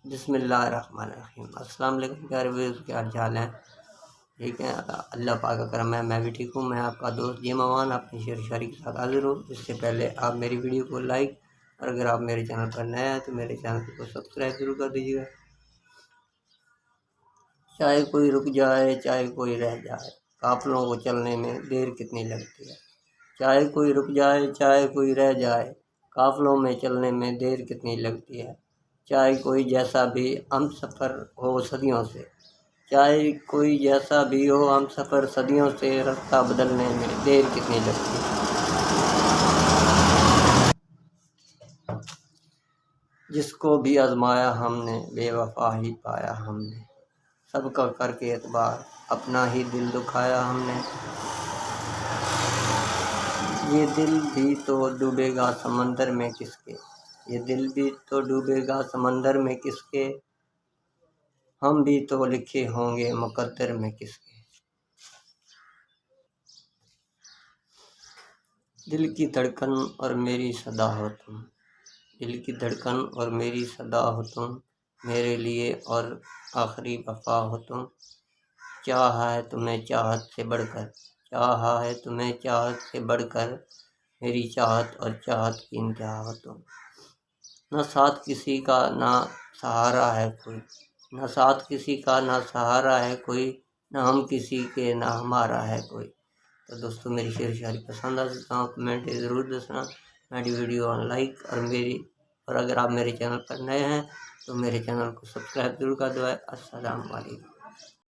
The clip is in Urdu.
بسم اللہ الرحمن الرحیم۔ السلام علیکم پیارے ویوز، کیا حال ہیں؟ ٹھیک ہے، اللہ پاک کا کرم ہے، میں بھی ٹھیک ہوں۔ میں آپ کا دوست جی موان اپنی شعر و شاعری کے ساتھ حاضر ہوں۔ اس سے پہلے آپ میری ویڈیو کو لائک، اور اگر آپ میرے چینل پر نئے ہیں تو میرے چینل کو سبسکرائب ضرور کر دیجیے گا۔ چاہے کوئی رک جائے چاہے کوئی رہ جائے، قافلوں کو چلنے میں دیر کتنی لگتی ہے۔ چاہے کوئی رک جائے چاہے کوئی رہ جائے، قافلوں میں چلنے میں دیر کتنی لگتی ہے۔ چاہے کوئی جیسا بھی ہم سفر ہو صدیوں سے، چاہے کوئی جیسا بھی ہو ہم سفر صدیوں سے، رستہ بدلنے میں دیر کتنی لگتی ہے۔ جس کو بھی آزمایا ہم نے بے وفا ہی پایا ہم نے، سب کا کر کے اعتبار اپنا ہی دل دکھایا ہم نے۔ یہ دل بھی تو ڈوبے گا سمندر میں کس کے، یہ دل بھی تو ڈوبے گا سمندر میں کس کے، ہم بھی تو لکھے ہوں گے مقدر میں کس کے۔ دل کی دھڑکن اور میری صدا ہو تم، دل کی دھڑکن اور میری صدا ہو تم، میرے لیے اور آخری وفا ہو تم۔ چاہا ہے تمہیں چاہت سے بڑھ کر، چاہا ہے تمہیں چاہت سے بڑھ کر، میری چاہت اور چاہت کی انتہا ہو تم۔ نہ ساتھ کسی کا نہ سہارا ہے کوئی، نہ ساتھ کسی کا نہ سہارا ہے کوئی، نہ ہم کسی کے نہ ہمارا ہے کوئی۔ تو دوستو میری شعر و شاعری پسند آ سکتا ہوں، کمنٹ ضرور دسنا، میری ویڈیو لائک، اور اگر آپ میرے چینل پر نئے ہیں تو میرے چینل کو سبسکرائب ضرور کر دو۔ السلام علیکم۔